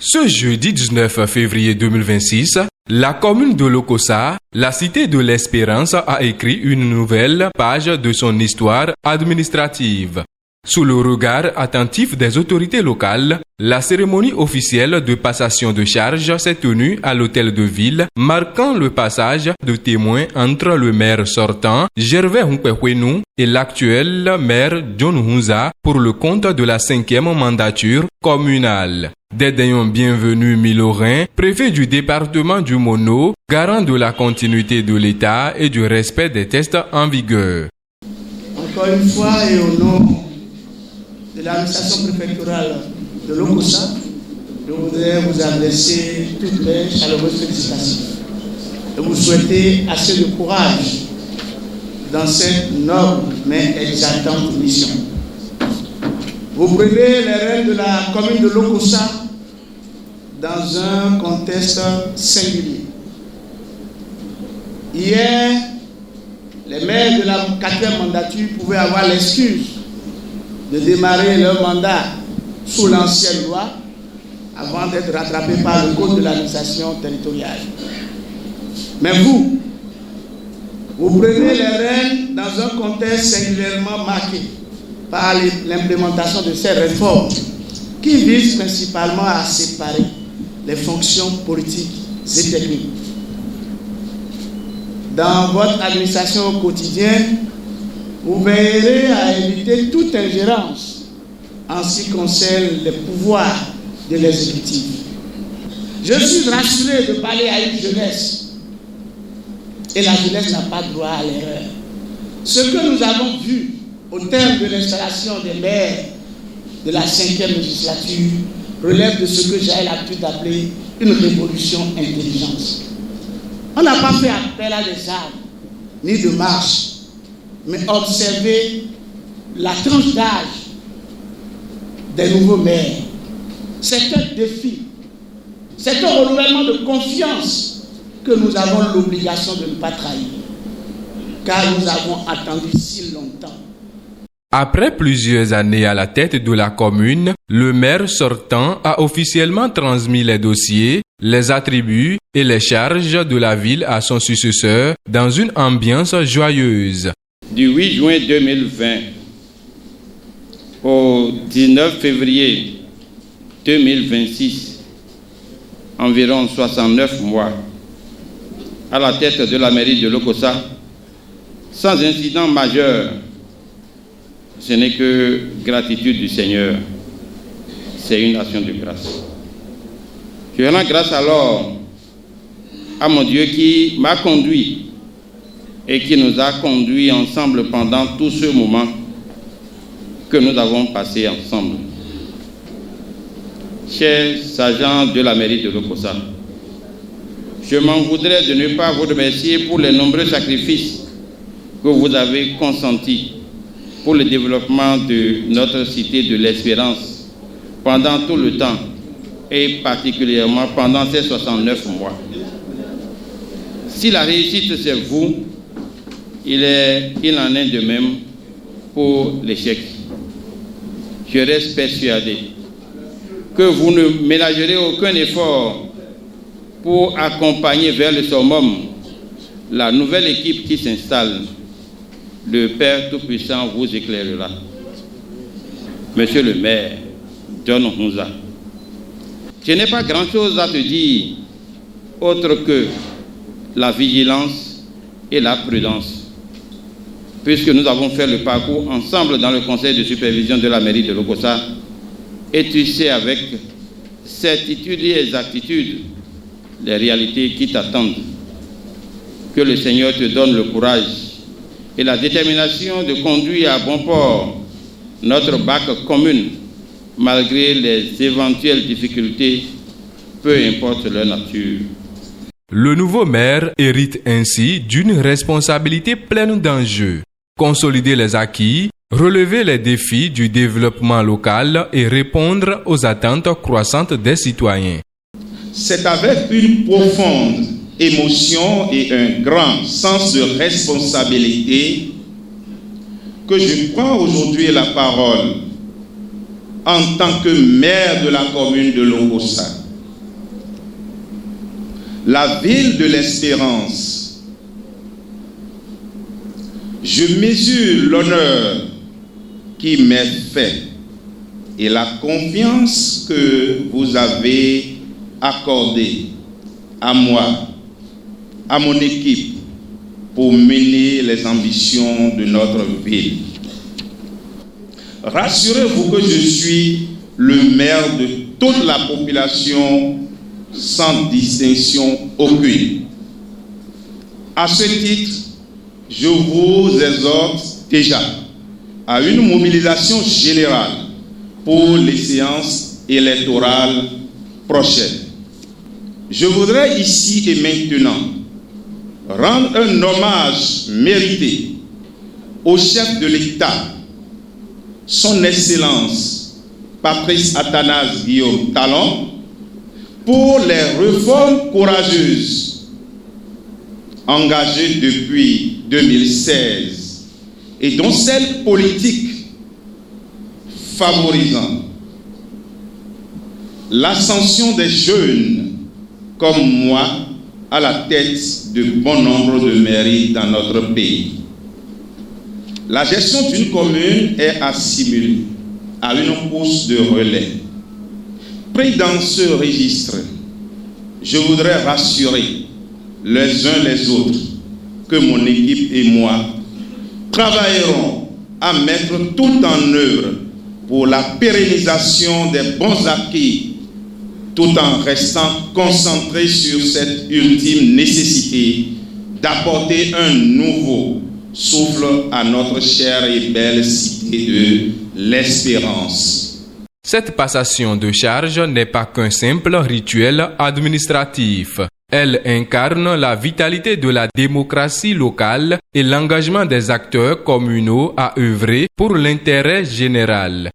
Ce jeudi 19 février 2026, la commune de Lokossa, la cité de l'Espérance, a écrit une nouvelle page de son histoire administrative. Sous le regard attentif des autorités locales, la cérémonie officielle de passation de charge s'est tenue à l'hôtel de ville, marquant le passage de témoin entre le maire sortant, Gervais Hunkwekwenu, et l'actuel maire John Hunza pour le compte de la 5e mandature communale. Dédaignons bienvenu Milorin, préfet du département du Mono, garant de la continuité de l'État et du respect des tests en vigueur. Encore une fois et au nom de l'administration préfectorale de Lokossa, je voudrais vous adresser toutes mes chaleureuses félicitations et vous souhaiter assez de courage dans cette noble mais exaltante mission. Vous prenez les rênes de la commune de Lokossa dans un contexte singulier. Hier, les maires de la 4e mandature pouvaient avoir l'excuse de démarrer leur mandat sous l'ancienne loi avant d'être rattrapés par le code de l'administration territoriale. Mais vous prenez les rênes dans un contexte singulièrement marqué par l'implémentation de ces réformes qui visent principalement à séparer les fonctions politiques et techniques. Dans votre administration au quotidien, vous veillerez à éviter toute ingérence en ce qui concerne les pouvoirs de l'exécutif. Je suis rassuré de parler à une jeunesse, et la jeunesse n'a pas droit à l'erreur. Ce que nous avons vu au terme de l'installation des maires de la 5e législature relève de ce que j'ai l'habitude d'appeler une révolution intelligente. On n'a pas fait appel à des armes, ni de marche, mais observer la tranche d'âge des nouveaux maires. C'est un défi, c'est un renouvellement de confiance que nous avons l'obligation de ne pas trahir, car nous avons attendu si longtemps. Après plusieurs années à la tête de la commune, le maire sortant a officiellement transmis les dossiers, les attributs et les charges de la ville à son successeur dans une ambiance joyeuse. Du 8 juin 2020 au 19 février 2026, environ 69 mois, à la tête de la mairie de Lokossa, sans incident majeur. Ce n'est que gratitude du Seigneur. C'est une action de grâce. Je rends grâce alors à mon Dieu qui m'a conduit et qui nous a conduits ensemble pendant tout ce moment que nous avons passé ensemble. Chers agents de la mairie de Lokossa, je m'en voudrais de ne pas vous remercier pour les nombreux sacrifices que vous avez consentis pour le développement de notre cité de l'Espérance pendant tout le temps et particulièrement pendant ces 69 mois. Si la réussite c'est vous, il en est de même pour l'échec. Je reste persuadé que vous ne ménagerez aucun effort pour accompagner vers le summum la nouvelle équipe qui s'installe. Le Père Tout-Puissant vous éclairera. Monsieur le maire, John Hunza, je n'ai pas grand-chose à te dire autre que la vigilance et la prudence, puisque nous avons fait le parcours ensemble dans le conseil de supervision de la mairie de Lokossa, et tu sais avec certitude et exactitude les réalités qui t'attendent. Que le Seigneur te donne le courage et la détermination de conduire à bon port notre barque commune, malgré les éventuelles difficultés, peu importe leur nature. Le nouveau maire hérite ainsi d'une responsabilité pleine d'enjeux. Consolider les acquis, relever les défis du développement local et répondre aux attentes croissantes des citoyens. C'est avec une profonde émotion et un grand sens de responsabilité que je prends aujourd'hui la parole en tant que maire de la commune de Lokossa. la ville de l'espérance. Je mesure l'honneur qui m'est fait et la confiance que vous avez accordée à moi, à mon équipe, pour mener les ambitions de notre ville. Rassurez-vous que je suis le maire de toute la population sans distinction aucune. À ce titre, je vous exhorte déjà à une mobilisation générale pour les séances électorales prochaines. Je voudrais ici et maintenant rendre un hommage mérité au chef de l'État, son Excellence Patrice Athanase Guillaume Talon, pour les réformes courageuses engagées depuis 2016 et dont celles politiques favorisant l'ascension des jeunes comme moi à la tête de bon nombre de mairies dans notre pays. La gestion d'une commune est assimilée à une course de relais. Pris dans ce registre, je voudrais rassurer les uns les autres que mon équipe et moi travaillerons à mettre tout en œuvre pour la pérennisation des bons acquis, tout en restant concentrés sur cette ultime nécessité d'apporter un nouveau souffle à notre chère et belle cité de l'Espérance. Cette passation de charge n'est pas qu'un simple rituel administratif. Elle incarne la vitalité de la démocratie locale et l'engagement des acteurs communaux à œuvrer pour l'intérêt général.